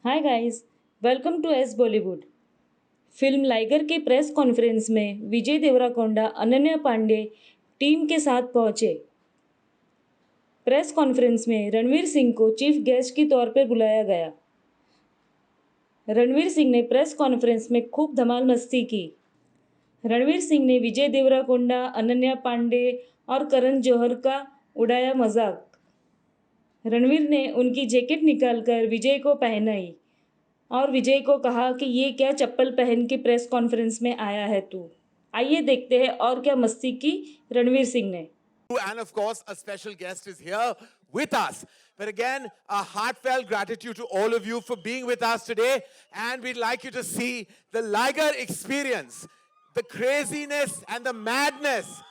Hi guys, welcome to S Bollywood. Film Liger के press conference में Vijay Deverakonda Ananya Panday team के साथ पहुंचे। प्रेस कॉन्फ्रेंस में रणवीर सिंह को चीफ गेस्ट के तौर पर बुलाया गया। रणवीर सिंह ने प्रेस कॉन्फ्रेंस में खूब धमाल मस्ती की। रणवीर सिंह ने विजय देवराकोंडा, अनन्या पांडे और करण जौहर का उड़ाया मजाक। रणवीर ने उनकी जैकेट निकालकर विजय को पहनाई और विजय को कहा कि ये क्या चप्पल पहन के प्रेस कॉन्फ्रेंस में आया है तू। आइए देखते हैं और क्या मस्ती की रणवीर सिंह ने। And of course, a special guest is here with us. But again, a heartfelt gratitude to all of you for being with us today. And we'd like you to see the Liger experience, the craziness and the madness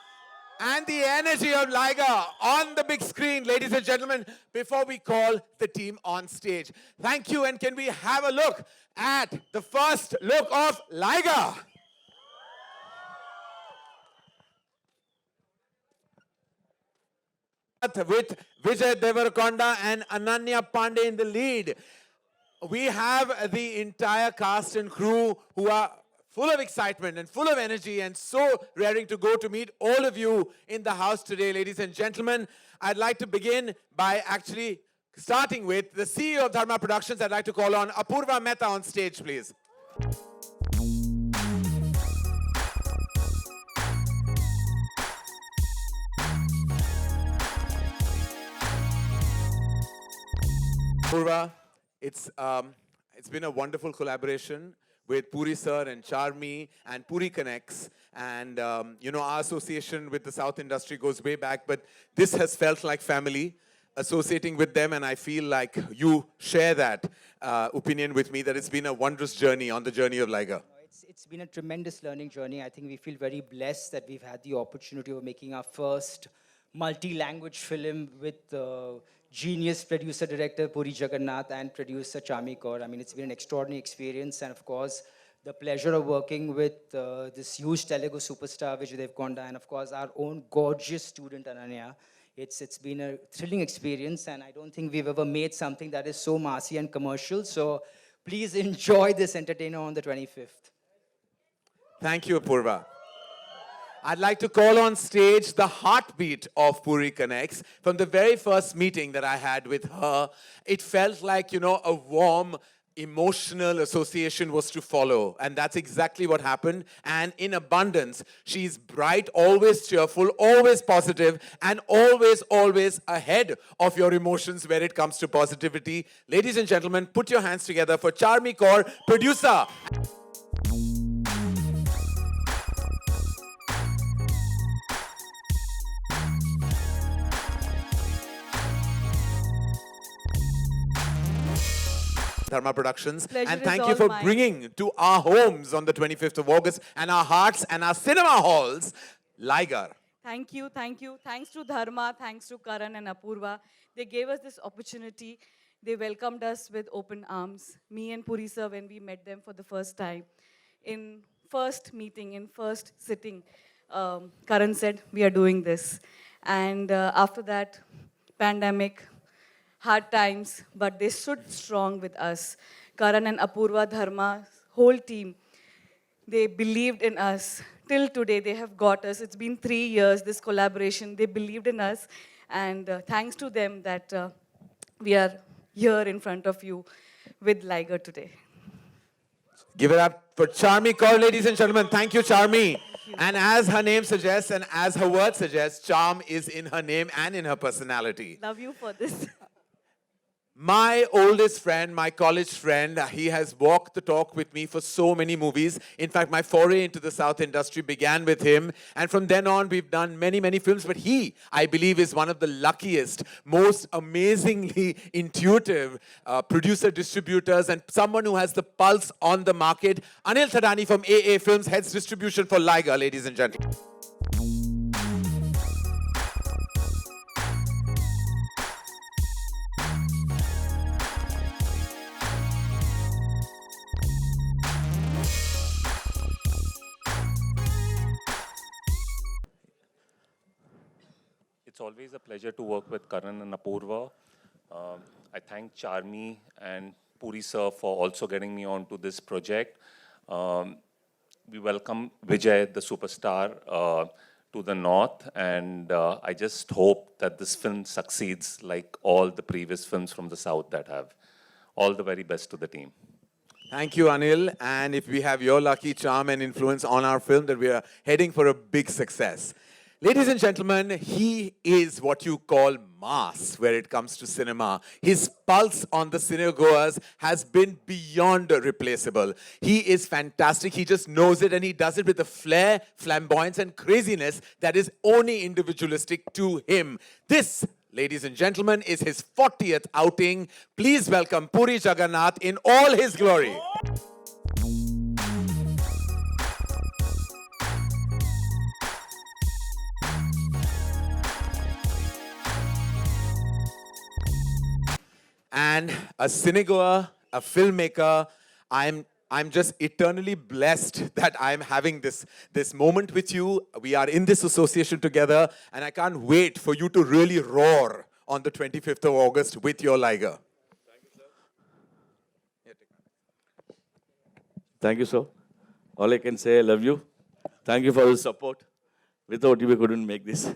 and the energy of Liger on the big screen, ladies and gentlemen, before we call the team on stage. Thank you, and can we have a look at the first look of Liger? With Vijay Deverakonda and Ananya Panday in the lead. We have the entire cast and crew who are full of excitement and full of energy and so raring to go to meet all of you in the house today, ladies and gentlemen. I'd like to begin by actually starting with the CEO of Dharma Productions. I'd like to call on Apurva Mehta on stage, please. Apurva, it's been a wonderful collaboration with Puri sir and Charmi and Puri Connects. And, our association with the South industry goes way back, but this has felt like family associating with them. And I feel like you share that opinion with me, that it's been a wondrous journey on the journey of Liger. It's been a tremendous learning journey. I think we feel very blessed that we've had the opportunity of making our first multi-language film with genius producer-director Puri Jagannath and producer Chami Kaur. I mean, it's been an extraordinary experience, and of course, the pleasure of working with this huge Telugu superstar Vijay Deverakonda, and of course, our own gorgeous student Ananya. It's been a thrilling experience, and I don't think we've ever made something that is so massy and commercial. So please enjoy this entertainer on the 25th. Thank you, Apurva. I'd like to call on stage the heartbeat of Puri Connects. From the very first meeting that I had with her, it felt like, a warm, emotional association was to follow. And that's exactly what happened. And in abundance, she's bright, always cheerful, always positive, and always, always ahead of your emotions when it comes to positivity. Ladies and gentlemen, put your hands together for Charmi Kaur, producer. Dharma Productions. Pleasure and is thank you all for mine. bringing to our homes on the 25th of August and our hearts and our cinema halls, Liger. Thank you, thank you. Thanks to Dharma, thanks to Karan and Apurva. They gave us this opportunity. They welcomed us with open arms. Me and Puri sir, when we met them for the first time. In first meeting, in first sitting, Karan said, we are doing this. And after that, pandemic, hard times, but they stood strong with us. Karan and Apurva, Dharma, whole team, they believed in us. Till today, they have got us. It's been 3 years, this collaboration. They believed in us. And thanks to them that we are here in front of you with Liger today. Give it up for Charmi Kaur, ladies and gentlemen. Thank you, Charmi. And as her name suggests, and as her word suggests, charm is in her name and in her personality. Love you for this. My oldest friend, my college friend, he has walked the talk with me for so many movies. In fact, my foray into the South industry began with him. And from then on, we've done many, many films. But he, I believe, is one of the luckiest, most amazingly intuitive producer distributors and someone who has the pulse on the market. Anil Thadani from AA Films heads distribution for Liger, ladies and gentlemen. It's always a pleasure to work with Karan and Apurva. I thank Charmi and Puri sir for also getting me onto this project. We welcome Vijay, the superstar, to the north, and I just hope that this film succeeds like all the previous films from the south that have. All the very best to the team. Thank you, Anil. And if we have your lucky charm and influence on our film, that we are heading for a big success. Ladies and gentlemen, he is what you call mass where it comes to cinema. His pulse on the cinegoers has been beyond replaceable. He is fantastic. He just knows it, and he does it with a flair, flamboyance, and craziness that is only individualistic to him. This, ladies and gentlemen, is his 40th outing. Please welcome Puri Jagannath in all his glory. And a cinegoer, a filmmaker, I'm just eternally blessed that I'm having this moment with you. We are in this association together, and I can't wait for you to really roar on the 25th of August with your Liger. Thank you, sir. All I can say, I love you. Thank you for the support. Without you, we couldn't make this.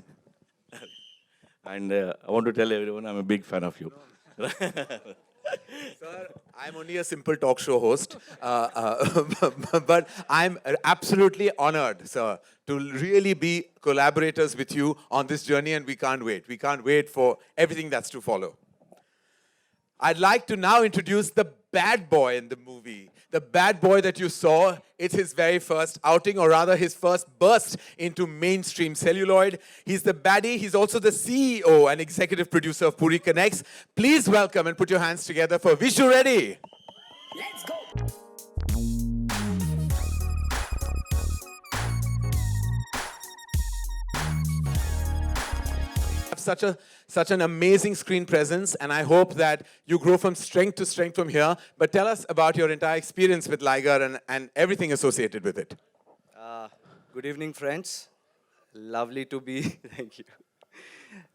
And I want to tell everyone I'm a big fan of you. Sir, I'm only a simple talk show host, but I'm absolutely honored, sir, to really be collaborators with you on this journey, and we can't wait. We can't wait for everything that's to follow. I'd like to now introduce the bad boy in the movie. The bad boy that you saw, it's his very first outing, or rather his first burst into mainstream celluloid. He's the baddie. He's also the CEO and executive producer of Puri Connects. Please welcome and put your hands together for Vishu Reddy. Let's go. Such an amazing screen presence, and I hope that you grow from strength to strength from here. But tell us about your entire experience with Liger and everything associated with it. Good evening, friends. Lovely to be, thank you.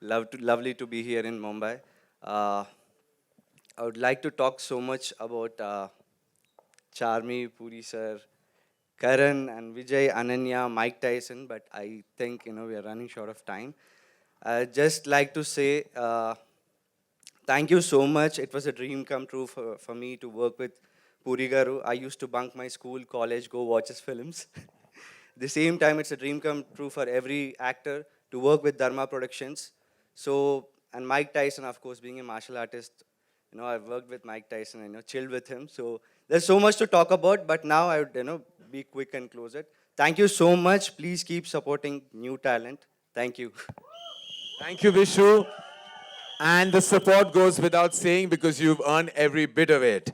Lovely to be here in Mumbai. I would like to talk so much about Charmi, Puri sir, Karan and Vijay, Ananya, Mike Tyson, but I think we are running short of time. I'd just like to say thank you so much. It was a dream come true for me to work with Puri Garu. I used to bunk my school, college, go watch his films. At the same time, it's a dream come true for every actor to work with Dharma Productions. So, and Mike Tyson, of course, being a martial artist, I've worked with Mike Tyson and chilled with him. So there's so much to talk about, but now I would, be quick and close it. Thank you so much. Please keep supporting new talent. Thank you. Thank you, Vishu. And the support goes without saying because you've earned every bit of it.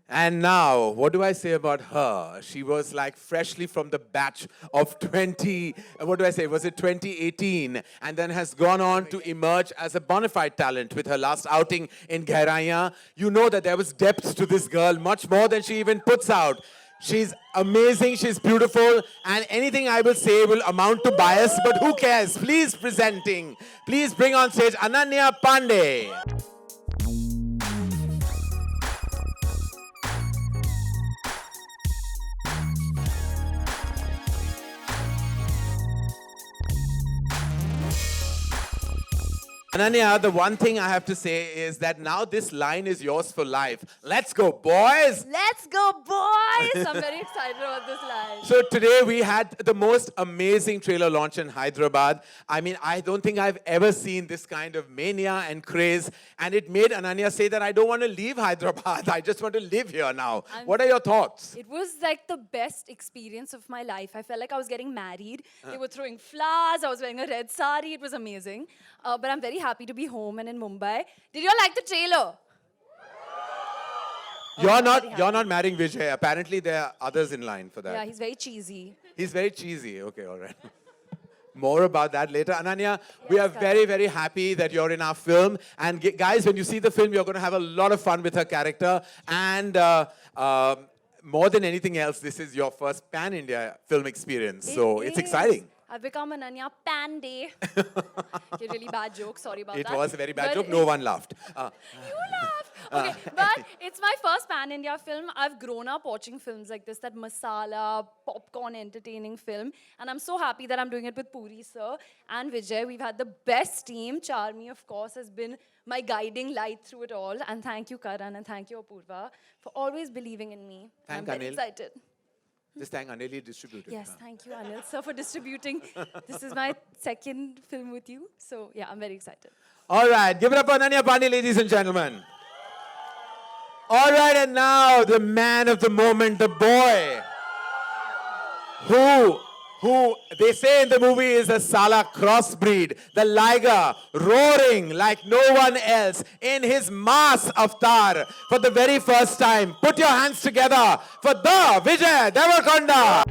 And now, what do I say about her? She was like freshly from the batch of 2018, and then has gone on to emerge as a bona fide talent with her last outing in Gehraiyaan. You know that there was depth to this girl, much more than she even puts out. She's amazing, she's beautiful, and anything I will say will amount to bias, but who cares? Please bring on stage Ananya Panday. Ananya, the one thing I have to say is that now this line is yours for life. Let's go, boys! Let's go, boys! I'm very excited about this line. So today we had the most amazing trailer launch in Hyderabad. I mean, I don't think I've ever seen this kind of mania and craze. And it made Ananya say that I don't want to leave Hyderabad. I just want to live here now. What are your thoughts? It was like the best experience of my life. I felt like I was getting married. They were throwing flowers. I was wearing a red sari. It was amazing. But I'm very happy to be home and in Mumbai. Did you all like the trailer? You're not marrying Vijay. Apparently there are others in line for that. Yeah, he's very cheesy. He's very cheesy. Okay, all right. More about that later. Ananya, we are very, very happy that you're in our film. And guys, when you see the film, you're going to have a lot of fun with her character. And more than anything else, this is your first pan-India film experience. So it's exciting. I've become Ananya Panday. Okay, really bad joke. Sorry about that. It was a very bad But joke. No one laughed. You laughed. Okay, but it's my first pan-India film. I've grown up watching films like this, that masala, popcorn entertaining film. And I'm so happy that I'm doing it with Puri sir and Vijay. We've had the best team. Charmi, of course, has been my guiding light through it all. And thank you, Karan, and thank you, Apurva, for always believing in me. Thank I'm very Anil. excited. Just thank Anil distributed. Yes, thank you, Anil sir, for distributing. This is my second film with you. So, yeah, I'm very excited. All right, give it up for Ananya Panday, ladies and gentlemen. All right, and now the man of the moment, the boy, who they say in the movie is a Sala crossbreed, the Liger, roaring like no one else in his mass avatar for the very first time. Put your hands together for the Vijay Deverakonda.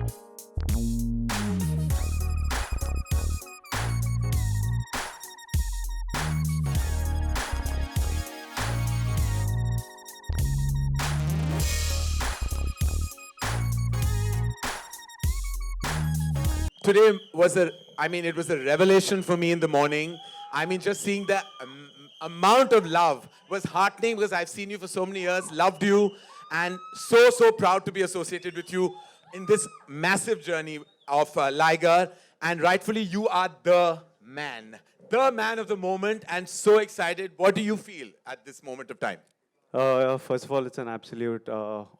Today was it was a revelation for me in the morning. I mean, just seeing the amount of love was heartening because I've seen you for so many years, loved you, and so proud to be associated with you in this massive journey of Liger. And rightfully, you are the man of the moment, and so excited. What do you feel at this moment of time? First of all, it's an absolute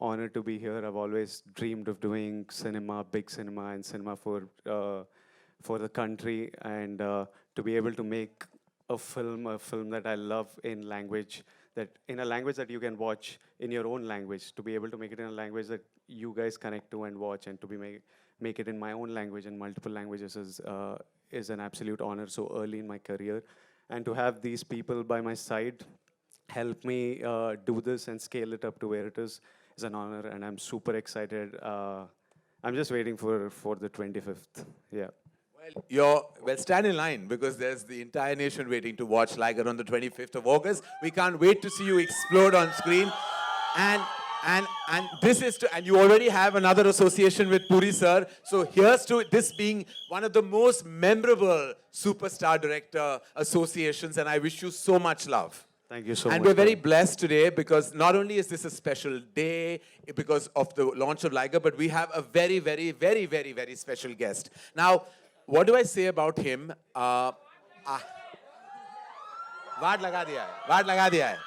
honor to be here. I've always dreamed of doing cinema, big cinema, and cinema for the country, and to be able to make a film that I love in a language that you can watch in your own language. To be able to make it in a language that you guys connect to and watch, and to make it in my own language in multiple languages is an absolute honor so early in my career, and to have these people by my side help me do this and scale it up to where it is an honor, and I'm super excited. I'm just waiting for the 25th. Yeah. Well, stand in line because there's the entire nation waiting to watch Liger on the 25th of August. We can't wait to see you explode on screen. And this is and you already have another association with Puri sir. So here's to this being one of the most memorable superstar director associations, and I wish you so much love. Thank you so much. And we're very blessed today because not only is this a special day because of the launch of Liger, but we have a very, very, very, very, very special guest. Now, what do I say about him? Vaad laga diya hai.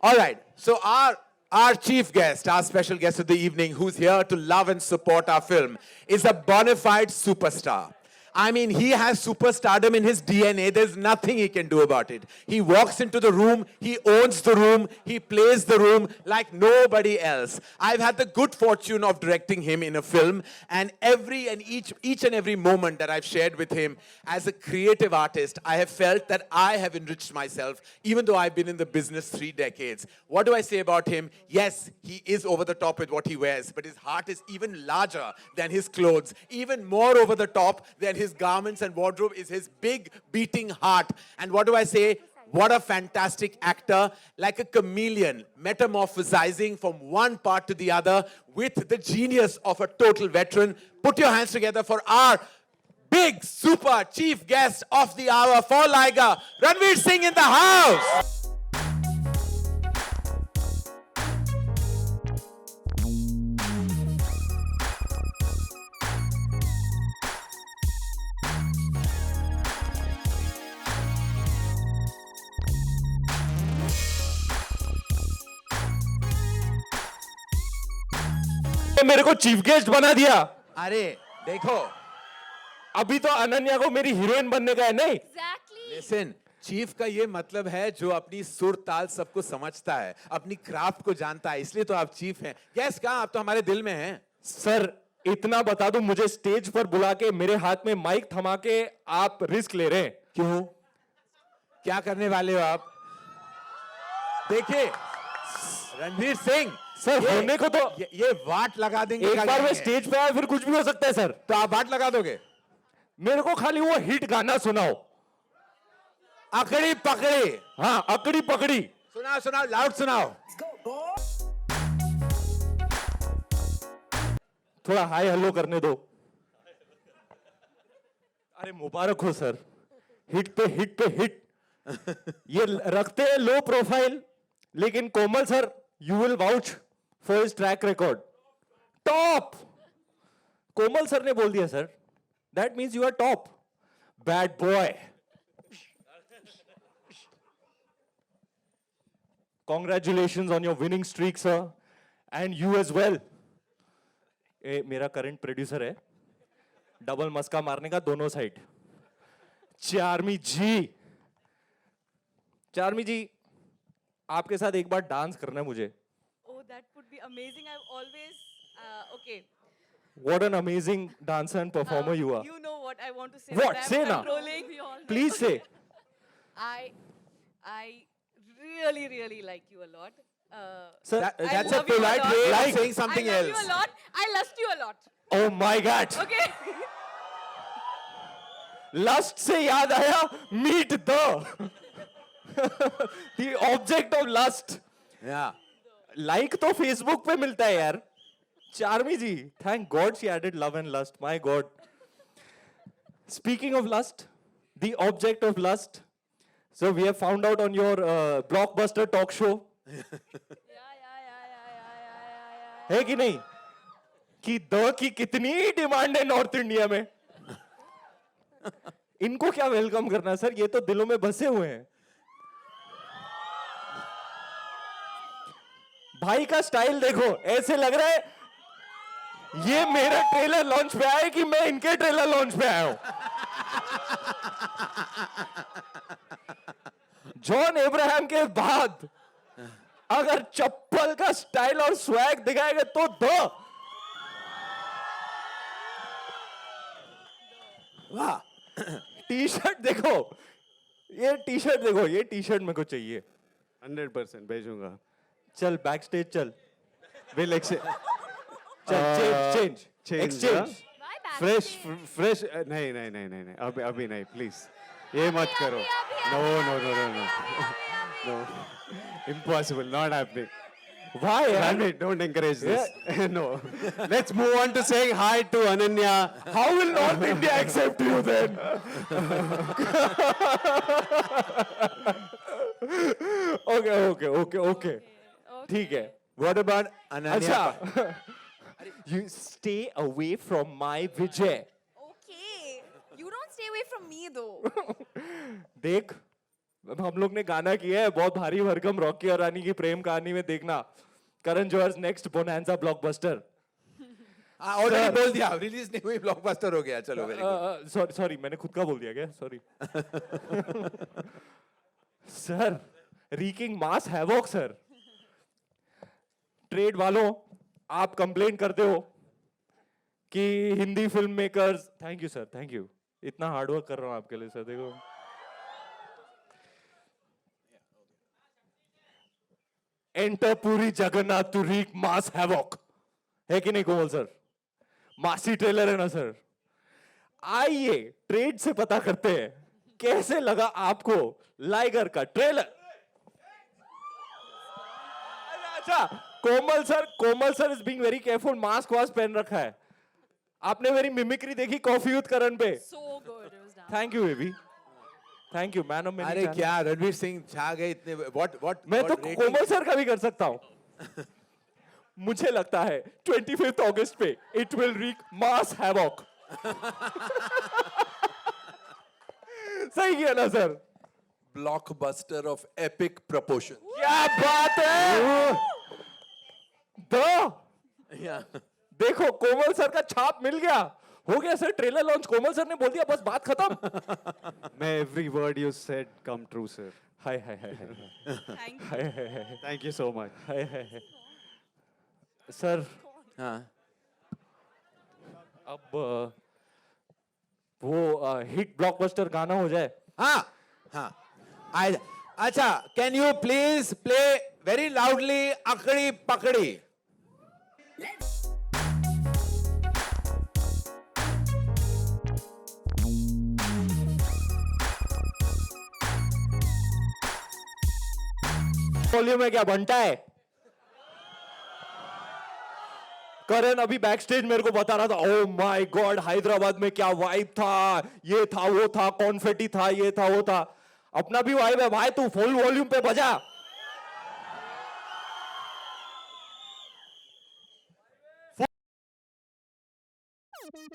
All right, so our chief guest, our special guest of the evening, who's here to love and support our film, is a bona fide superstar. I mean, he has superstardom in his DNA. There's nothing he can do about it. He walks into the room, he owns the room, he plays the room like nobody else. I've had the good fortune of directing him in a film, and each and every moment that I've shared with him as a creative artist, I have felt that I have enriched myself, even though I've been in the business 3 decades. What do I say about him? Yes, he is over the top with what he wears, but his heart is even larger than his clothes, even more over the top than his garments and wardrobe is his big beating heart. And what do I say? What a fantastic actor, like a chameleon, metamorphosizing from one part to the other with the genius of a total veteran. Put your hands together for our big, super chief guest of the hour for Liger, Ranveer Singh in the house. मेरे को chief guest बना दिया। अरे देखो, अभी तो अनन्या को मेरी हीरोइन बनने का है नहीं। Exactly. लिसन, चीफ का ये मतलब है जो अपनी सुर ताल सबको समझता है, अपनी क्राफ्ट को जानता है, इसलिए तो आप चीफ हैं। यस, कहाँ आप तो हमारे दिल में हैं। सर, इतना बता दो, मुझे स्टेज पर बुला के मेरे हाथ में माइक थमा के आप रिस्क ले रहे हैं। क्यों? क्या करने वाले हो आप? देखिए, रणवीर सिंह सर, होने को तो ये वाट लगा देंगे। एक बार मैं स्टेज पे आया, फिर कुछ भी हो सकता है सर। तो आप वाट लगा दोगे? मेरे को खाली वो हिट गाना सुनाओ, अकड़ी पकड़ी। हाँ, अकड़ी पकड़ी सुनाओ सुनाओ, लाउड सुनाओ। थोड़ा हाय हेलो करने दो। अरे मुबारक हो सर, हिट पे हिट पे हिट। ये रखते हैं लो प्रोफाइल, लेकिन Komal sir, you will vouch for his track record, top. Komal sir ने बोल दिया sir, that means you are top, bad boy. Congratulations on your winning streak, sir, and you as well. मेरा current producer है, double मस्का मारने का दोनों side. Charmi जी, चार्मी जी, आपके साथ एक बार डांस करना है मुझे। Oh, that would be amazing. I've always, okay. What an amazing dancer and performer you are. You know what I want to say. What? but I'm Say now. controlling. Please say. I really, really like you a lot. Sir, I That's a love you polite lot. way of saying something I love else. you a lot. I lust you a lot. Oh my God. Okay. Lust से याद आया, meet the the object of lust. Yeah. Like तो Facebook पे मिलता है यार। चार्मी जी, thank God she added love and lust. My God. Speaking of lust, the object of lust. So we have found out on your blockbuster talk show. है कि नहीं? कि the key कितनी डिमांड है नॉर्थ इंडिया में। इनको क्या welcome करना सर, ये तो दिलों में बसे हुए हैं। भाई का स्टाइल देखो, ऐसे लग रहा है ये मेरा ट्रेलर लॉन्च पे आया कि मैं इनके ट्रेलर लॉन्च पे आया हूं। जॉन एब्राहम के बाद अगर चप्पल का स्टाइल और स्वैग दिखाएगा तो दो। वाह। टी शर्ट देखो, ये टी शर्ट देखो, ये टी शर्ट मेरे को चाहिए। 100% भेजूंगा। चल बैक स्टेज चल, Will exchange. चल चेंज Exchange. एक्सचेंज। फ्रेश नहीं नहीं नहीं नहीं नहीं अभी नहीं प्लीज, ये मत करो। No no no no no no, impossible, not happening. Why यार? Ranveer, don't encourage this. No. Let's move on to saying hi to Ananya. How will North India accept you then? Okay. ठीक है। What about Ananya? अच्छा, you stay away from my Vijay. Okay. You don't stay away from me though. देख, अब हम लोग ने गाना किया है बहुत भारी भरकम, रॉकी और रानी की प्रेम कहानी में देखना, Karan Johar next bonanza blockbuster. Already बोल दिया, रिलीज नहीं हुई, ब्लॉकबस्टर हो गया। चलो वेरी गुड। सॉरी मैंने खुद का बोल दिया क्या? Sorry sir, wreaking mass havoc sir. Trade वालों, आप कंप्लेन करते हो कि Hindi film makers, thank you sir, thank you, इतना हार्डवर्क कर रहा हूं आपके लिए सर। देखो enter Puri Jagannadh to wreak mass havoc, है कि नहीं कोमल सर? मासी ट्रेलर है ना सर? आइए ट्रेड से पता करते हैं कैसे लगा आपको लाइगर का ट्रेलर। अच्छा, Komal sir is being very careful, mask वास्क पहन रखा है। आपने मेरी मिमिक्री देखी कॉफी विद करण पे? So good. It was done. Thank you baby, thank you man of many अरे चैनल। क्या रणवीर सिंह छा गए इतने। व्हाट मैं तो कोमल सर का भी कर सकता हूं। मुझे लगता है 25 अगस्त पे it will rig mass havoc. सही किया ना sir? Blockbuster of epic proportion. क्या बात है। देखो कोमल सर का छाप मिल गया, हो गया सर ट्रेलर लॉन्च। कोमल सर ने बोल दिया, बस बात खत्म। May every word you said come true, sir. Hi Thank you so much. Sir, हाँ। अब वो हिट ब्लॉकबस्टर गाना हो जाए। हाँ। अच्छा, can you please play very loudly Akdi Pakdi? Volume में क्या बनता है? करण अभी बैक स्टेज मेरे को बता रहा था, ओह माय गॉड हैदराबाद में क्या वाइब था, ये था वो था, कॉन्फेटी था, ये था वो था। अपना भी वाइब है भाई, तू फुल वॉल्यूम पे बजा। अगड़ी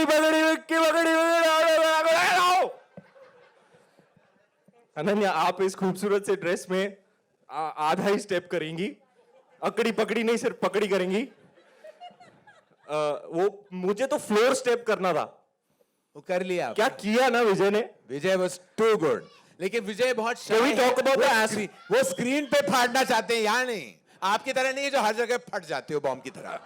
बगड़ी विक्की बगड़ी बगड़ी अनन्या, आप इस खूबसूरत से ड्रेस में आधा ही स्टेप करेंगी, अकड़ी पकड़ी नहीं सिर्फ पकड़ी करेंगी। वो मुझे तो फ्लोर स्टेप करना था, वो कर लिया। क्या किया ना विजय ने। विजय was too good. लेकिन विजय बहुत shy we talk है। about वो the ass- screen- वो स्क्रीन पे फाड़ना चाहते हैं, यहाँ नहीं। आपकी तरह नहीं है जो हर जगह फट जाते हो बॉम्ब की तरह।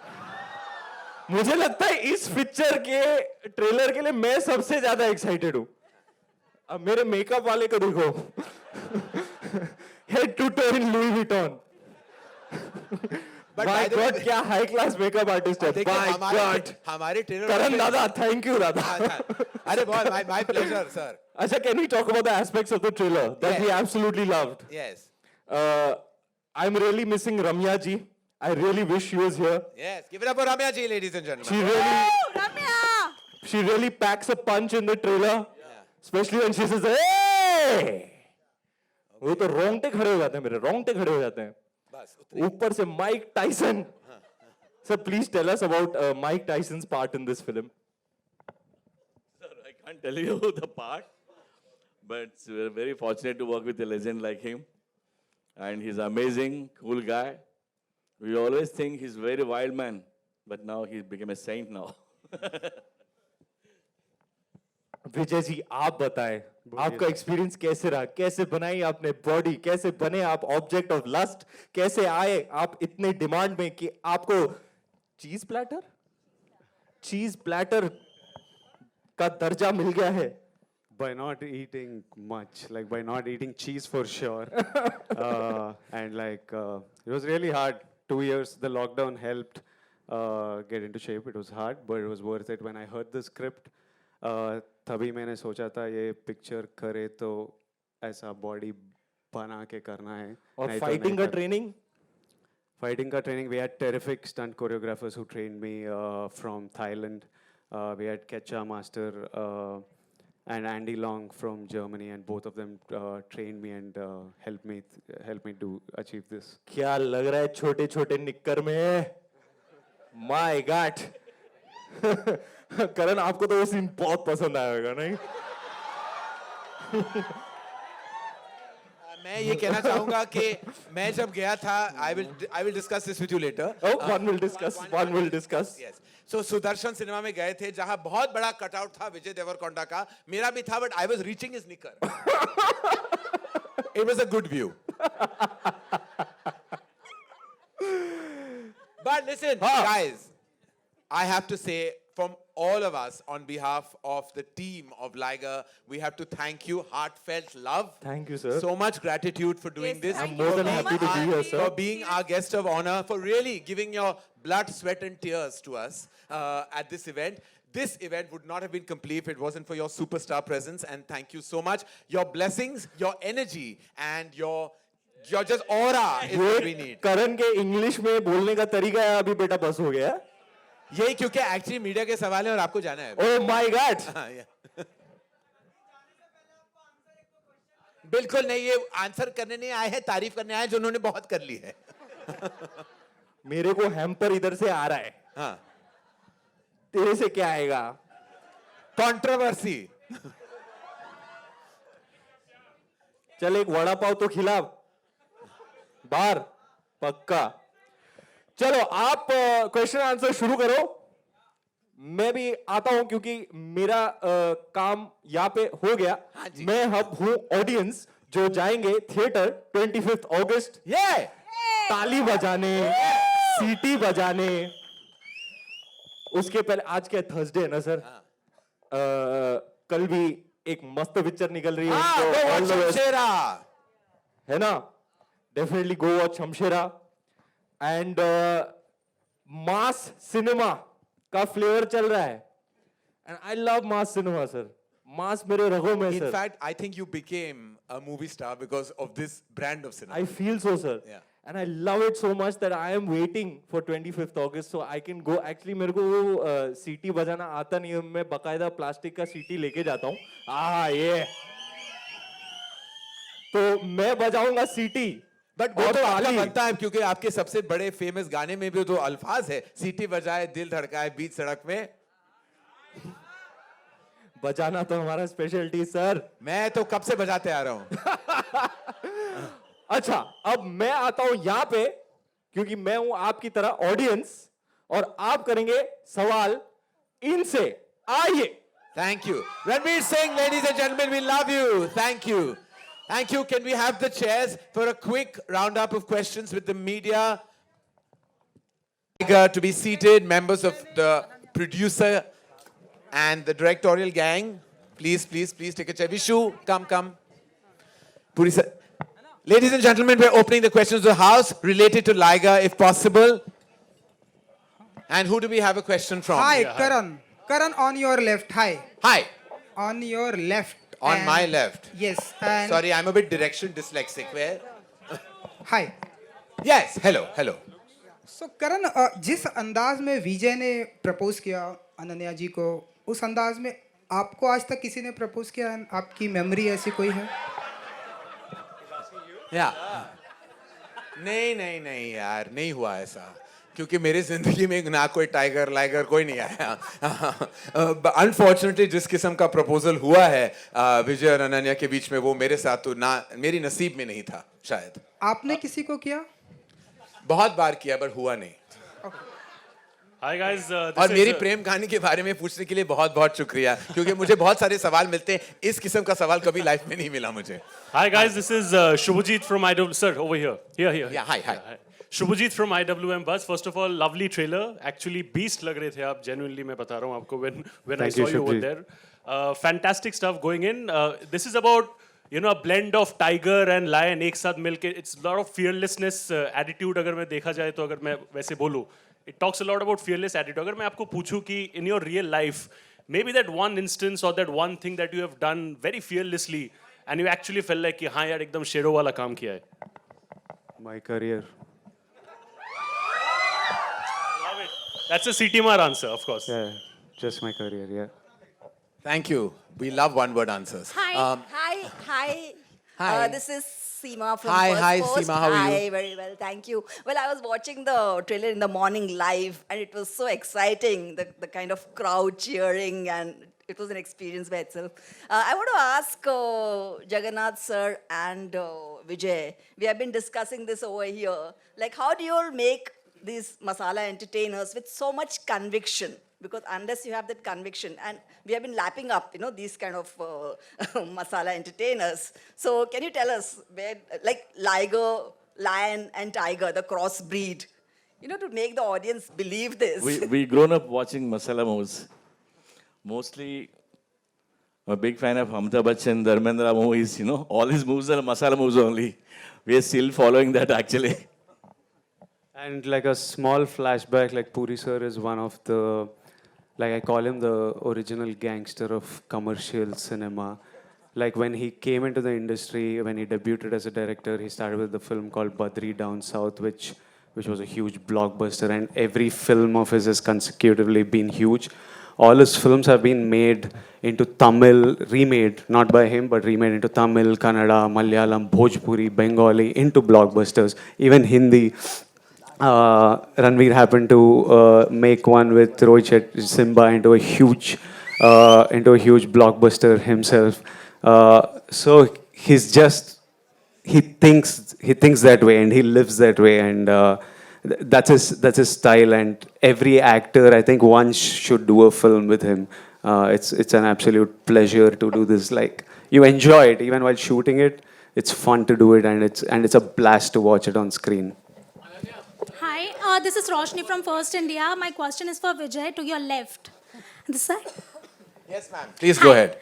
मुझे लगता है इस पिक्चर के ट्रेलर के लिए मैं सबसे ज्यादा एक्साइटेड हूं। अब मेरे मेकअप वाले को देखो, head to toe in Louis Vuitton. By God, क्या हाई क्लास मेकअप आर्टिस्ट है। बाय गॉड, हमारे ट्रेलर करण दादा, थैंक यू दादा। अरे बहुत, my pleasure sir. अच्छा, can we talk about the aspects of the trailer that we absolutely loved? Yes. I'm really missing Ramya ji. I really wish she was here. Yes, give it up for Ramya ji, ladies and gentlemen. She really packs a punch in the trailer, especially when she says, "Hey!" वो तो रोंगटे खड़े हो जाते हैं, मेरे रोंगटे खड़े हो जाते हैं। ऊपर से Mike Tyson. Sir, please tell us about Mike Tyson's part in this film. Sir, I can't tell you the part, but we're very fortunate to work with a legend like him. And he's amazing, cool guy. We always think he's a very wild man, but now he became a saint now. Vijay ji, आप बताएं, आपका experience कैसे रहा? कैसे बनाई आपने body? कैसे बने आप ऑब्जेक्ट ऑफ लस्ट? कैसे आए आप इतने डिमांड में कि आपको चीज प्लैटर का दर्जा मिल गया है? By not eating much, like by not eating cheese for sure. And like, it was really hard. 2 years, the lockdown helped get into shape. It was hard, but it was worth it. When I heard the script, तभी मैंने सोचा था ये picture करे तो ऐसा body बना के करना है। और फाइटिंग का training? Fighting ka training, we had terrific stunt choreographers who trained me from Thailand. We had Ketcha Master and Andy Long from Germany, and both of them trained me and helped me to achieve this. क्या लग रहा है छोटे छोटे निक्कर में? My God! करण, आपको तो वो सीन बहुत पसंद आया होगा, नहीं? मैं ये कहना चाहूंगा कि मैं जब गया था, I will discuss this with you later. Oh, one will discuss. Yes. So Sudarshan cinema में गए थे जहां बहुत बड़ा कटआउट था विजय देवरकोंडा का, मेरा भी था, but I was reaching his knicker. It was a good view. But listen, guys, I have to say, from all of us, on behalf of the team of Liger, we have to thank you. Heartfelt love. Thank you, sir. So much gratitude for doing Yes, this. thank I'm more you than so happy much, to be here, Ranveer. sir. For being our guest of honor, for really giving your blood, sweat, and tears to us at this event. This event would not have been complete if it wasn't for your superstar presence, and thank you so much. Your blessings, your energy, and your just aura is what we need. करण के English में बोलने का तरीका है अभी बेटा बस हो गया. यही क्योंकि एक्चुअली मीडिया के सवाल है और आपको जाना है. Oh my God. हाँ, yeah. बिल्कुल नहीं, ये आंसर करने नहीं आए हैं, तारीफ करने आए हैं, जो उन्होंने बहुत कर ली है. मेरे को हैम्पर इधर से आ रहा है. हाँ. तेरे से क्या आएगा? कंट्रोवर्सी. चल एक वड़ा पाव तो खिला बाहर. पक्का. चलो आप क्वेश्चन आंसर शुरू करो. मैं भी आता हूं क्योंकि मेरा काम यहाँ पे हो गया. मैं अब हूं ऑडियंस जो जाएंगे थिएटर 25 अगस्त. ये ताली बजाने, सीटी बजाने. उसके पहले आज क्या थर्सडे है ना सर? कल भी एक मस्त पिक्चर निकल रही है. उनको all the best. है ना? Definitely go watch Shamshera. And mass cinema का फ्लेवर चल रहा है. And I love mass cinema sir. Mass मेरे रगों में In sir. fact, I think you became a movie star because of this brand of cinema. I feel so sir. Yeah. And I love it so much that I am waiting for 25th August so I can go. Actually मेरे को वो सीटी बजाना आता नहीं है. मैं बकायदा प्लास्टिक का सीटी लेके जाता हूँ. ये तो मैं बजाऊंगा सीटी. बट वो तो आपका बनता है क्योंकि आपके सबसे बड़े फेमस गाने में भी तो अल्फाज है, सीटी बजाए दिल धड़काए बीच सड़क में. बजाना तो हमारा स्पेशलिटी सर. मैं तो कब से बजाते आ रहा हूँ. अच्छा अब मैं आता हूं यहां पे क्योंकि मैं हूं आपकी तरह ऑडियंस और आप करेंगे सवाल इनसे. आइए. Thank you. Ranveer Singh, ladies and gentlemen, we love you. Thank you. Thank you. Can we have the chairs for a quick roundup of questions with the media? To be seated, members of the producer and the directorial gang. Please, please, please take a chair. Vishu, come. Puri sir. Ladies and gentlemen, we're opening the questions of the house related to Liger, if possible. And who do we have a question from? Hi, Karan. Karan, on your left. Hi. Hi. On your left. On my left. Yes. And Sorry, I'm a bit direction dyslexic. Where? Hi. Yes. Hello. So, Karan, जिस अंदाज में विजय ने propose किया अनन्या जी को, उस अंदाज में आपको आज तक किसी ने प्रपोज किया? आपकी मेमोरी ऐसी कोई है? या नहीं यार, नहीं हुआ ऐसा क्योंकि मेरी जिंदगी में ना कोई टाइगर लाइगर कोई नहीं आया. अनफॉर्चुनेटली जिस किस्म का प्रपोजल हुआ है विजय और अनन्या के बीच में, वो मेरे साथ तो ना मेरी नसीब में नहीं था शायद. आपने किसी को किया? बहुत बार किया पर हुआ नहीं. Hi guys, और मेरी प्रेम कहानी के बारे में पूछने के लिए बहुत बहुत शुक्रिया क्योंकि मुझे बहुत सारे सवाल मिलते हैं. इस किस्म का सवाल कभी लाइफ में नहीं मिला मुझे. Hi guys, this is Shubhajit from IW. Sir, over here. Here. Yeah, hi. Shubhajit from IWM Buzz. First of all, lovely trailer. Actually, beast लग रहे थे आप. Genuinely मैं बता रहा हूँ आपको when I saw you over there. Fantastic stuff going in. This is about a blend of tiger and lion एक साथ मिलके. It's a lot of fearlessness attitude अगर मैं देखा जाए तो अगर मैं वैसे बोलूँ. It talks a lot about fearless attitude. अगर मैं आपको पूछूं कि in your real life, maybe that one instance or that one thing that you have done very fearlessly and you actually felt like कि हाँ यार एकदम शेरों वाला काम किया है. My career. Love it. That's a CT Mar answer, of course. Yeah, just my career, yeah. Thank you. We love one-word answers. Hi. This is Seema from Hi, First Post. Seema, how are you? Hi, very well, thank you. Well, I was watching the trailer in the morning live, and it was so exciting, the kind of crowd cheering, and it was an experience by itself. I want to ask Jagannath sir and Vijay, we have been discussing this over here, like how do you all make these masala entertainers with so much conviction? Because unless you have that conviction, and we have been lapping up, these kind of masala entertainers. So can you tell us where, like Liger, lion and tiger, the crossbreed, to make the audience believe this? We grown up watching masala movies. Mostly, I'm a big fan of Amitabh Bachchan, Dharmendra movies, all his moves are masala moves only. We are still following that actually. And like a small flashback, like Puri sir is one of the, like I call him the original gangster of commercial cinema. Like when he came into the industry, when he debuted as a director, he started with the film called Badri Down South, which was a huge blockbuster, and every film of his has consecutively been huge. All his films have been made into Tamil, remade, not by him, but remade into Tamil, Kannada, Malayalam, Bhojpuri, Bengali, into blockbusters, even Hindi. Ranveer happened to make one with Rohit Shetty, Simba, into a huge blockbuster himself. So he thinks that way and he lives that way, and that's his style. And every actor, I think, once should do a film with him. It's an absolute pleasure to do this. Like, you enjoy it even while shooting it. It's fun to do it, and it's a blast to watch it on screen. Hi, this is Roshni from First India. My question is for Vijay, to your left. This side? Yes, ma'am. Please go ahead.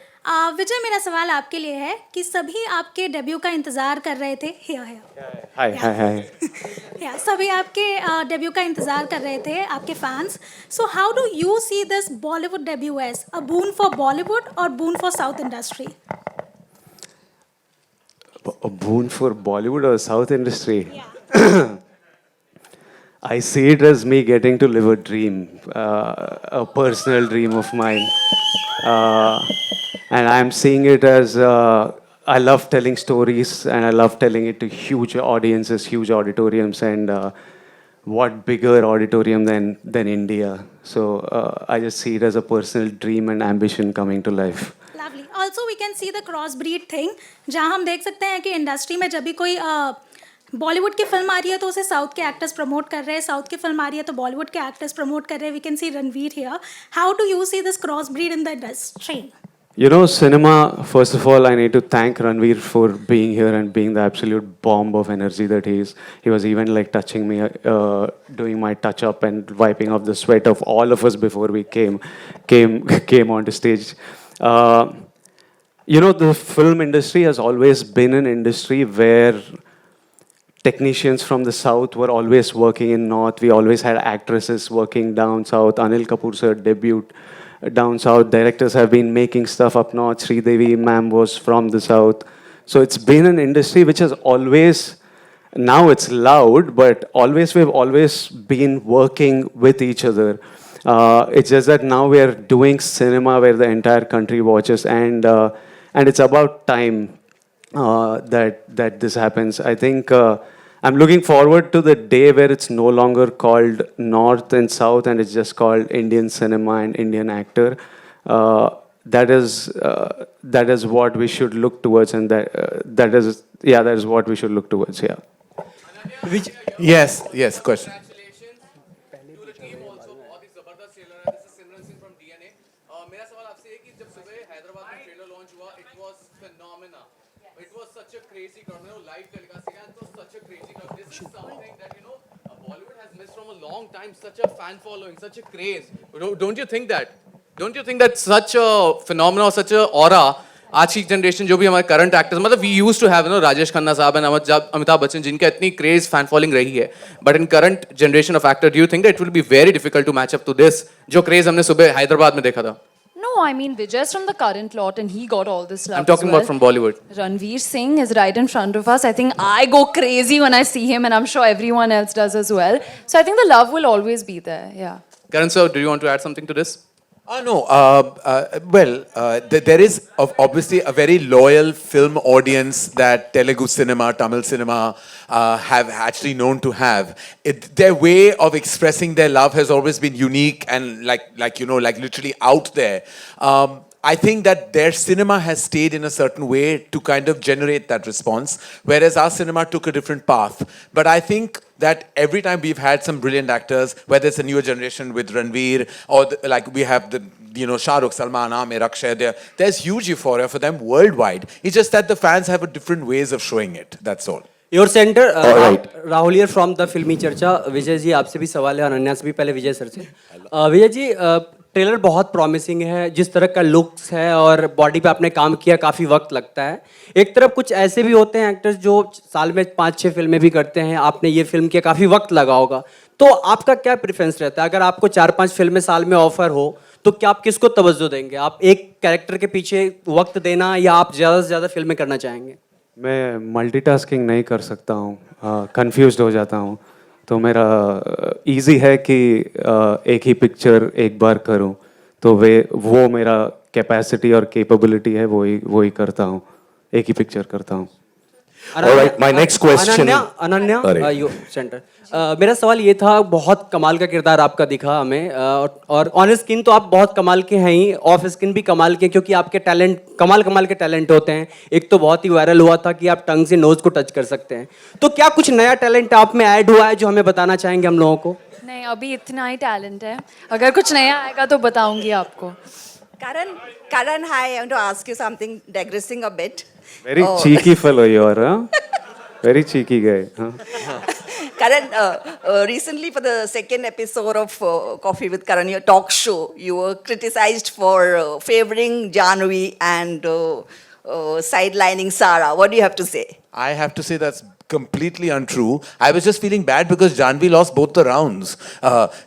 विजय, मेरा सवाल आपके लिए है कि सभी आपके debut का इंतजार कर रहे थे. Hi. सभी आपके डेब्यू का इंतजार कर रहे थे, आपके fans. So how do you see this Bollywood debut as a boon for Bollywood or boon for South industry? A boon for Bollywood or South industry? Yeah. I see it as me getting to live a dream, a personal dream of mine. And I'm seeing it as I love telling stories, and I love telling it to huge audiences, huge auditoriums, and what bigger auditorium than India. So I just see it as a personal dream and ambition coming to life. Lovely. Also, we can see the crossbreed thing, जहाँ हम देख सकते हैं कि industry में जब भी कोई बॉलीवुड की फिल्म आ रही है तो उसे साउथ के एक्टर्स प्रमोट कर रहे हैं, साउथ की फिल्म आ रही है तो बॉलीवुड के एक्टर्स प्रमोट कर रहे हैं. We can see Ranveer here. How do you see this cross breed in the industry? You know, cinema, first of all, I need to thank Ranveer for being here and being the absolute bomb of energy that he is. He was even like touching me, doing my touch up and wiping off the sweat of all of us before we came onto stage. You know, the film industry has always been an industry where technicians from the south were always working in north. We always had actresses working down south. Anil Kapoor sir debuted down south. Directors have been making stuff up north. Sridevi ma'am was from the south. So it's been an industry which has always, now it's loud, but we've always been working with each other. It's just that now we are doing cinema where the entire country watches, and it's about time that this happens. I think I'm looking forward to the day where it's no longer called North and South, and it's just called Indian cinema and Indian actor. That is what we should look towards, and that is what we should look towards. Yeah. Yes, question. Long time, such a fan following, such a craze. Don't you think that? Don't you think that such a phenomenon, such a aura, आज की generation जो भी हमारे current actors, मतलब we used to have Rajesh Khanna sahab and Amitabh Bachchan जिनका इतनी craze fan following रही है, but in current generation of actor do you think it will be very difficult to match up to this जो क्रेज हमने सुबह हैदराबाद में देखा था? No, I mean, Vijay's from the current lot and he got all this love. I'm talking about from Bollywood. Ranveer Singh is right in front of us. I think I go crazy when I see him, and I'm sure everyone else does as well. So I think the love will always be there, yeah. Karan sir, do you want to add something to this? No. There is obviously a very loyal film audience that Telugu cinema, Tamil cinema have actually known to have. Their way of expressing their love has always been unique and like literally out there. I think that their cinema has stayed in a certain way to kind of generate that response, whereas our cinema took a different path. But I think that every time we've had some brilliant actors, whether it's a newer generation with Ranveer, or like we have the Shah Rukh, Salman, Aamir, Akshay, there's huge euphoria for them worldwide. It's just that the fans have a different ways of showing it. That's all. Your center, Rahul here from the Filmi Charcha. Vijay ji, आपसे भी सवाल है, अनन्या से भी. पहले विजय sir से. Vijay ji, trailer बहुत promising है, जिस तरह का लुक्स है और बॉडी पे आपने काम किया, काफ़ी वक्त लगता है। एक तरफ कुछ ऐसे भी होते हैं एक्टर्स जो साल में 5-6 फिल्में भी करते हैं, आपने ये फिल्म किया, काफ़ी वक्त लगा होगा, तो आपका क्या प्रेफरेंस रहता है? अगर आपको 4-5 फिल्में साल में ऑफर हो तो क्या आप किसको तवज्जो देंगे? आप एक कैरेक्टर के पीछे वक्त देना या आप ज़्यादा से ज़्यादा फिल्में करना चाहेंगे? मैं मल्टीटास्किंग नहीं कर सकता हूँ, कंफ्यूज्ड हो जाता हूँ, तो मेरा इजी है कि एक ही पिक्चर एक बार करूँ, तो वो मेरा कैपेसिटी और कैपेबिलिटी है, वही करता हूँ, एक ही पिक्चर करता हूँ। All right, my next question. Ananya, Sorry. You centre. मेरा सवाल ये था, बहुत कमाल का किरदार आपका दिखा हमें, और ऑन स्क्रीन तो आप बहुत कमाल के हैं ही, ऑफ स्क्रीन भी कमाल के, क्योंकि आपके टैलेंट कमाल के टैलेंट होते हैं। एक तो बहुत ही वायरल हुआ था कि आप टंग से नोज को टच कर सकते हैं, तो क्या कुछ नया टैलेंट आप में ऐड हुआ है जो हमें बताना चाहेंगे हम लोगों को? नहीं, अभी इतना ही टैलेंट है, अगर कुछ नया आएगा तो बताऊंगी आपको। Karan, hi, I want to ask you something, digressing a bit. Very cheeky fellow you are, huh? Very cheeky guy. Huh? Karan, recently for the second episode of Coffee with Karan, your talk show, you were criticized for favoring Janvi and sidelining Sara. What do you have to say? I have to say that's completely untrue. I was just feeling bad because Janvi lost both the rounds.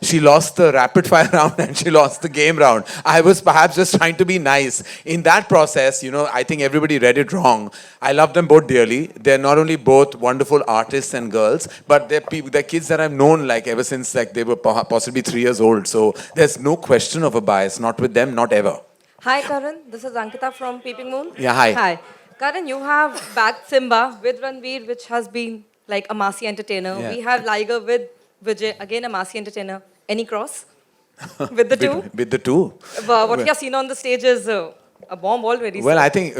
She lost the rapid fire round and she lost the game round. I was perhaps just trying to be nice. In that process, you know, I think everybody read it wrong. I love them both dearly. They're not only both wonderful artists and girls, but they're kids that I've known like ever since like they were possibly 3 years old. So there's no question of a bias, not with them, not ever. Hi Karan, this is Ankita from Peeping Moon. Yeah, hi. Hi. Karan, you have backed Simba with Ranveer, which has been like a massy entertainer. Yeah. We have Liger with Vijay, again a massy entertainer. Any cross with the two? With the two? What we have seen on the stage is a bomb already. Well, I think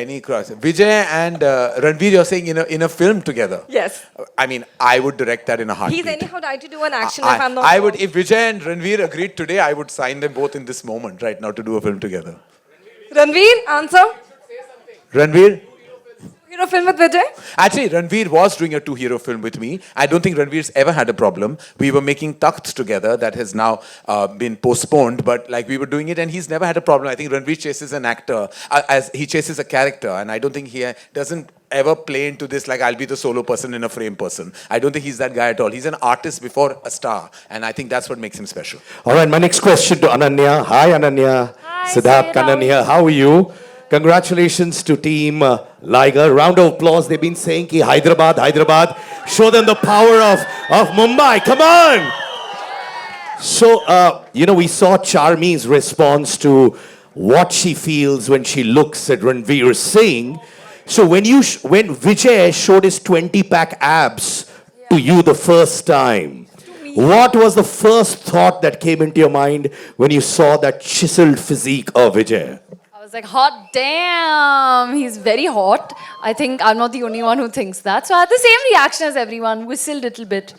any cross. Vijay and Ranveer, you're saying in a film together. Yes. I mean, I would direct that in a heartbeat. He's anyhow died to do an action if I'm not I wrong. would, if Vijay and Ranveer agreed today, I would sign them both in this moment right now to do a film together. Ranveer, answer. Ranveer? Hero film with Vijay? Actually, Ranveer was doing a 2-hero film with me. I don't think Ranveer's ever had a problem. We were making Takht together. That has now been postponed. But like we were doing it and he's never had a problem. I think Ranveer chases an actor as he chases a character. And I don't think he doesn't ever play into this like I'll be the solo person in a frame person. I don't think he's that guy at all. He's an artist before a star. And I think that's what makes him special. All right, my next question to Ananya. Hi, Ananya. Hi, Siddharth Sai, Kannan here. How are you? Congratulations to team Liger. Round of applause. They've been saying ki Hyderabad, Hyderabad. Show them the power of Mumbai. Come on. So, you know, we saw Charmi's response to what she feels when she looks at Ranveer Singh. So when Vijay showed his 20-pack abs to you the first time, what was the first thought that came into your mind when you saw that chiseled physique of Vijay? I was like, hot damn, he's very hot. I think I'm not the only one who thinks that. So I had the same reaction as everyone, whistled a little bit.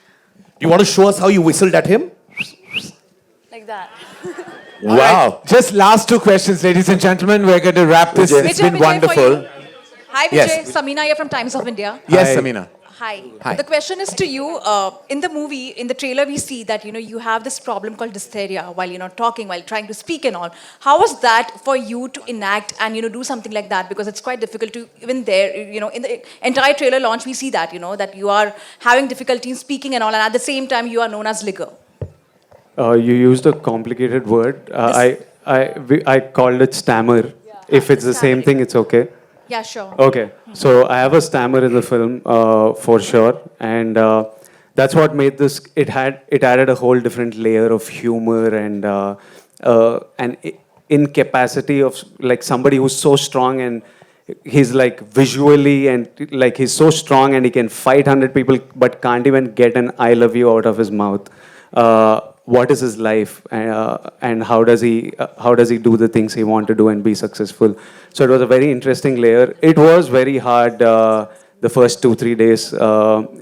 You want to show us how you whistled at him? Like that. Wow. Right. Just last 2 questions, ladies and gentlemen. We're going to wrap this. It's been wonderful. Hi Vijay, Yes. Samina here from Times of India. Yes, Samina. Hi. Hi. The question is to you. In the movie, in the trailer, we see that you have this problem called dysphagia while you're not talking, while trying to speak and all. How was that for you to enact and do something like that? Because it's quite difficult to even there. In the entire trailer launch, we see that that you are having difficulty in speaking and all, and at the same time, you are known as Liger. You used a complicated word. I called it stammer. If it's the same thing, it's okay. Yeah, sure. Okay, so I have a stammer in the film for sure, and that's what made this. It added a whole different layer of humor and incapacity of like somebody who's so strong and he's like visually and like he's so strong and he can fight 100 people but can't even get an "I love you" out of his mouth. What is his life and how does he do the things he wants to do and be successful? So it was a very interesting layer. It was very hard the first 2-3 days.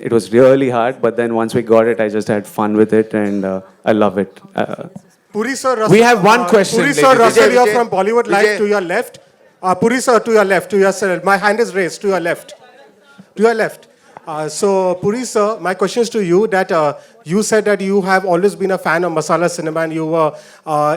It was really hard, but then once we got it, I just had fun with it and I love it. Puri sir, We have one question. Puri sir, Russell, you're from Bollywood Live to your left. Puri sir, to your left, to your side. My hand is raised, to your left. To your left. So, Puri sir, my question is to you that you said that you have always been a fan of masala cinema and you were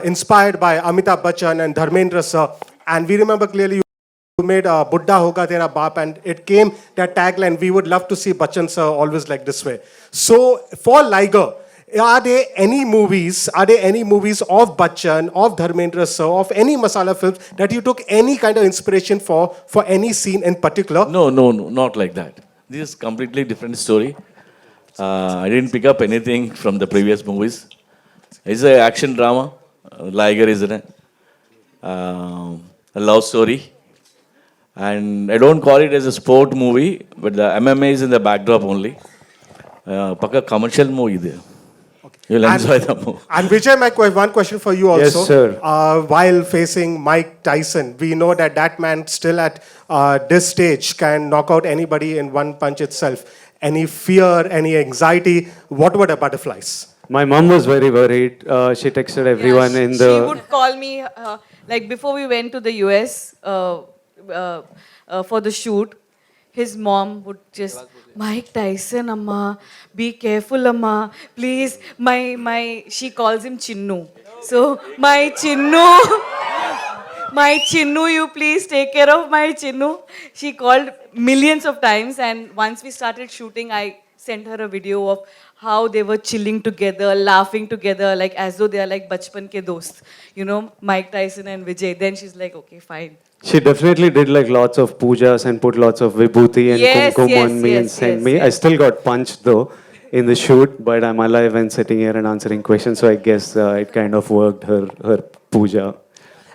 inspired by Amitabh Bachchan and Dharmendra sir. And we remember clearly you made Buddha Hoga Tera Baap, and it came that tagline, we would love to see Bachchan sir always like this way. So, for Liger, are there any movies of Bachchan, of Dharmendra sir, of any masala films that you took any kind of inspiration for any scene in particular? No, not like that. This is completely different story. I didn't pick up anything from the previous movies. It's an action drama. Liger is in it. A love story. And I don't call it as a sport movie, but the MMA is in the backdrop only. Pakka commercial movie there. You'll enjoy the movie. And Vijay, one question for you also. Yes, sir. While facing Mike Tyson, we know that man still at this stage can knock out anybody in one punch itself. Any fear, any anxiety? What were the butterflies? My mom was very worried. She texted everyone in the... She would call me, like before we went to the US for the shoot, his mom would just, Mike Tyson, Amma, be careful, Amma, please. She calls him Chinnu. So, my Chinnu, you please take care of my Chinnu. She called millions of times, and once we started shooting, I sent her a video of how they were chilling together, laughing together, like as though they are like bachpan ke dost. You know, Mike Tyson and Vijay. Then she's like, okay, fine. She definitely did like lots of pujas and put lots of vibhuti and kumkum on me and sent me. I still got punched though in the shoot, but I'm alive and sitting here and answering questions, so I guess it kind of worked, her puja.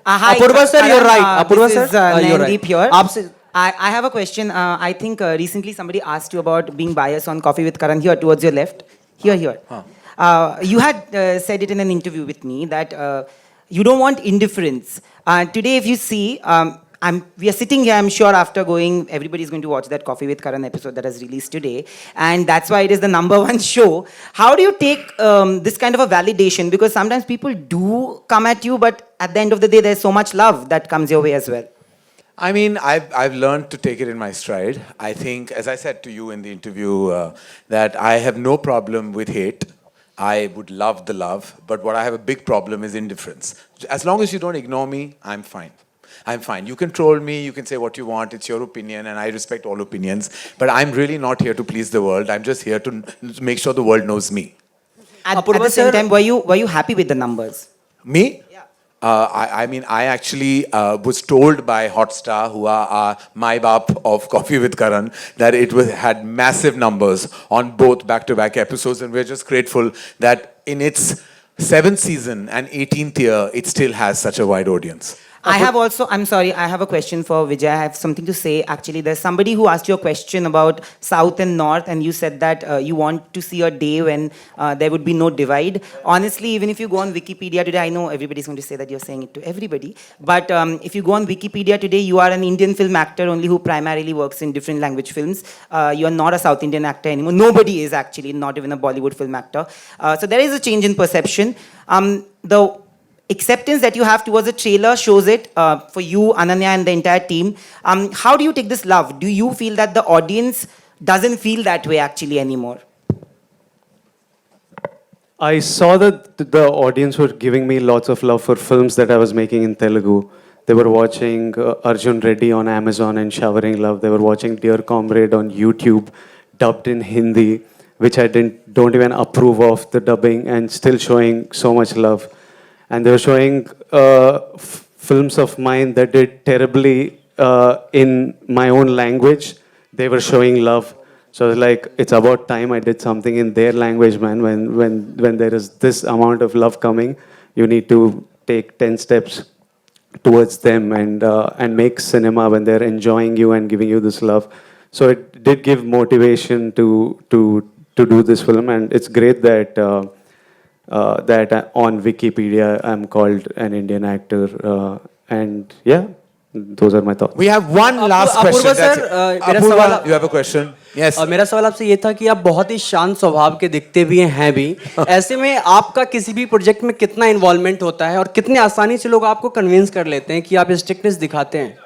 Hi, Apurva sir, you're right. Apurva this sir, is you're Nandeep right. here. I have a question. I think recently somebody asked you about being biased on Coffee with Karan here towards your left. Here. You had said it in an interview with me that you don't want indifference. Today, if you see, we are sitting here, I'm sure after going, everybody's going to watch that Coffee with Karan episode that has released today. And that's why it is the #1 show. How do you take this kind of a validation? Because sometimes people do come at you, but at the end of the day, there's so much love that comes your way as well. I mean, I've learned to take it in my stride. I think, as I said to you in the interview, that I have no problem with hate. I would love the love, but what I have a big problem is indifference. As long as you don't ignore me, I'm fine. I'm fine. You can troll me, you can say what you want, it's your opinion, and I respect all opinions. But I'm really not here to please the world. I'm just here to make sure the world knows me. At the same time, were you happy with the numbers? Me? I mean, I actually was told by Hotstar, who are my bap of Coffee with Karan, that it had massive numbers on both back-to-back episodes, and we're just grateful that in its 7th season and 18th year, it still has such a wide audience. I have a question for Vijay. I have something to say. Actually, there's somebody who asked you a question about South and North, and you said that you want to see a day when there would be no divide. Honestly, even if you go on Wikipedia today, I know everybody's going to say that you're saying it to everybody, but if you go on Wikipedia today, you are an Indian film actor only who primarily works in different language films. You are not a South Indian actor anymore. Nobody is actually, not even a Bollywood film actor. So there is a change in perception. The acceptance that you have towards the trailer shows it for you, Ananya, and the entire team. How do you take this love? Do you feel that the audience doesn't feel that way actually anymore? I saw that the audience were giving me lots of love for films that I was making in Telugu. They were watching Arjun Reddy on Amazon and showering love. They were watching Dear Comrade on YouTube, dubbed in Hindi, which I don't even approve of the dubbing, and still showing so much love. And they were showing films of mine that did terribly in my own language. They were showing love. So I was like, it's about time I did something in their language, man. When there is this amount of love coming, you need to take 10 steps towards them and make cinema when they're enjoying you and giving you this love. So it did give motivation to do this film, and it's great that that on Wikipedia I'm called an Indian actor, and yeah, those are my thoughts. We have one last question. Apurva sir, Apurva, you have a question? Yes. मेरा सवाल आपसे ये था कि आप बहुत ही शांत स्वभाव के दिखते भी हैं भी। ऐसे में आपका किसी भी प्रोजेक्ट में कितना इन्वॉल्वमेंट होता है और कितने आसानी से लोग आपको कन्विंस कर लेते हैं कि आप स्ट्रिक्टनेस दिखाते हैं?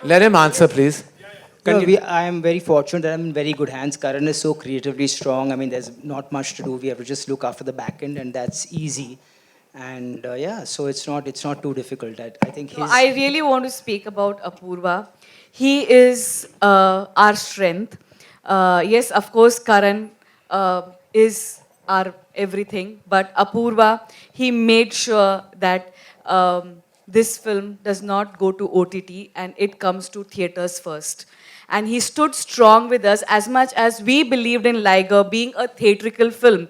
Let him answer, please. I am very fortunate that I'm in very good hands. Karan is so creatively strong. I mean, there's not much to do. We have to just look after the back end, and that's easy. And yeah, so it's not too difficult. I think his. I really want to speak about Apurva. He is our strength. Yes, of course, Karan is our everything, but Apurva, he made sure that this film does not go to OTT and it comes to theaters first. And he stood strong with us as much as we believed in Liger being a theatrical film.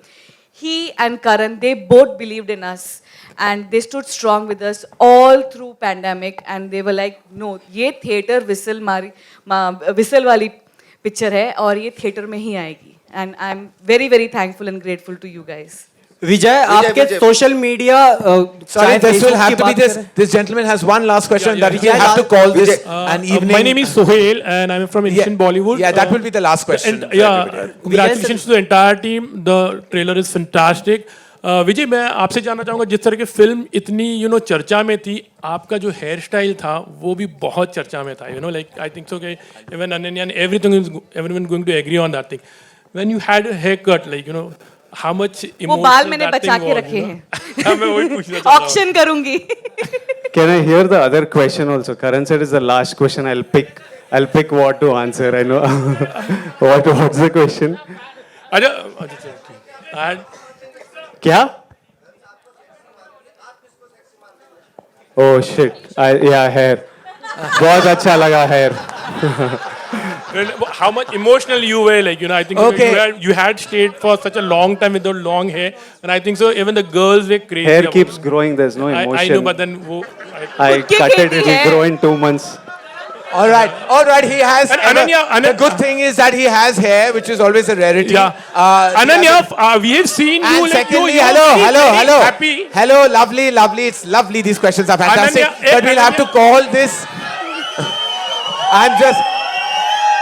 He and Karan, they both believed in us. And they stood strong with us all through pandemic. And they were like, no, ये theater whistle वाली picture है और ये theater में ही आएगी. And I'm very, very thankful and grateful to you guys. विजय आपके social media Sorry, this will have to be this. This gentleman has one last question that he will have to call this an evening. My name is Sohail and I'm from AceBollywood. Yeah, that will be the last question. And, congratulations to the entire team. The trailer is fantastic. विजय मैं आपसे जानना चाहूँगा जिस तरह की film इतनी चर्चा में थी आपका जो हेयर स्टाइल था वो भी बहुत चर्चा में था like I think so कि even Ananya and everyone going to agree on that thing. When you had a haircut like how much emotional वो बाल मैंने बचा के रखे हैं मैं वही पूछना चाह रहा हूँ ऑक्शन करूंगी Can I hear the other question also? Karan said it's the last question. I'll pick what to answer. I know. What's the question? क्या? Oh shit! Yeah, hair. बहुत अच्छा लगा hair. How much emotional you were, like I think you had stayed for such a long time with the long hair, and I think so even the girls were crazy. Hair keeps growing. There's no emotion. I know, but then I cut it. It will grow in 2 months. All right. He has. The good thing is that he has hair, which is always a rarity. Yeah. Ananya, we have seen you. And like, secondly, you're hello. Happy. Hello, lovely. It's lovely. These questions are fantastic. Ananya, but we'll have to call this.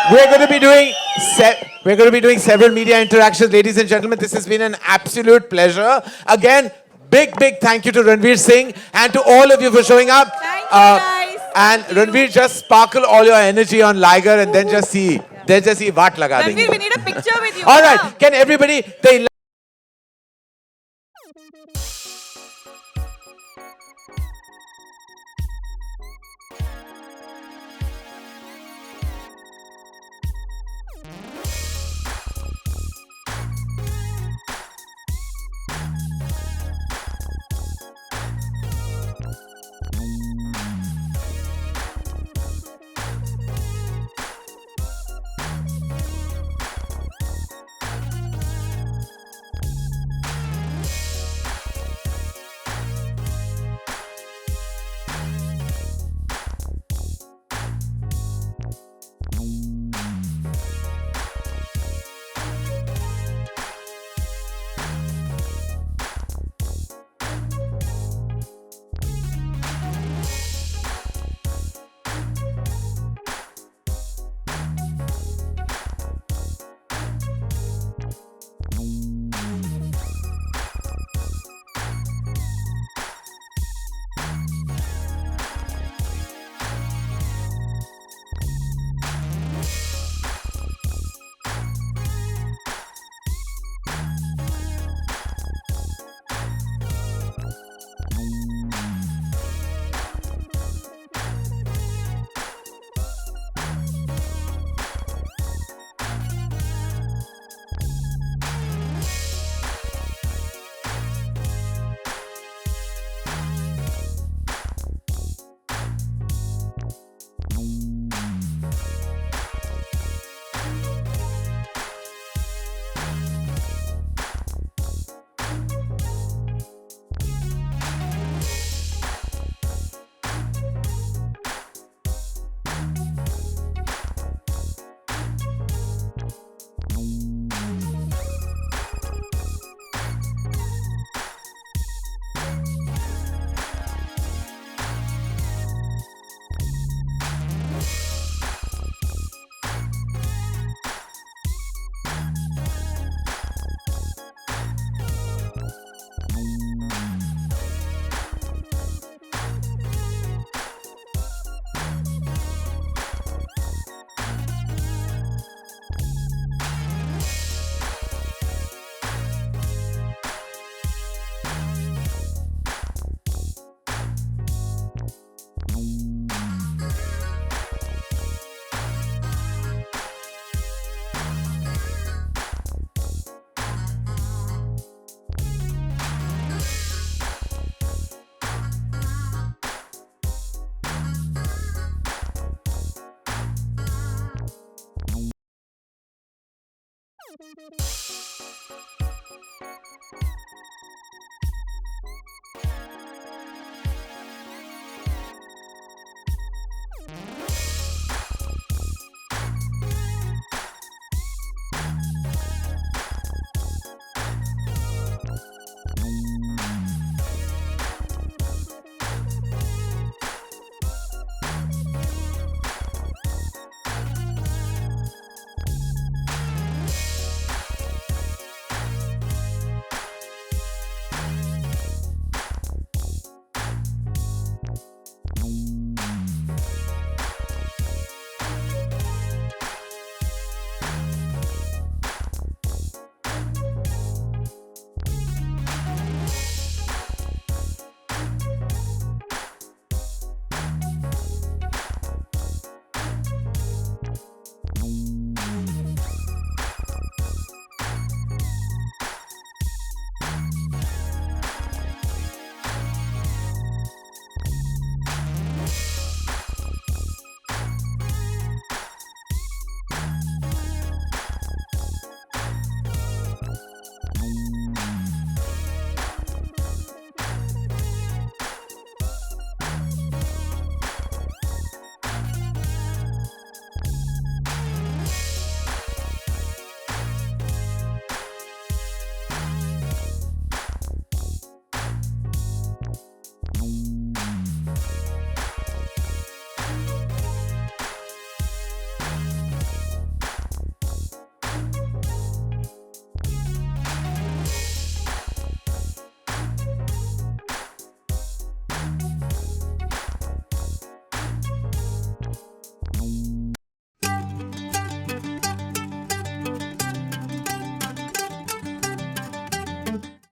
We're going to be doing several media interactions, ladies and gentlemen. This has been an absolute pleasure. Again, big thank you to Ranveer Singh and to all of you for showing up. Thank you guys. And Ranveer, just sparkle all your energy on Liger and then just see what laga denge. Ranveer, we need a picture with you. All right, can everybody?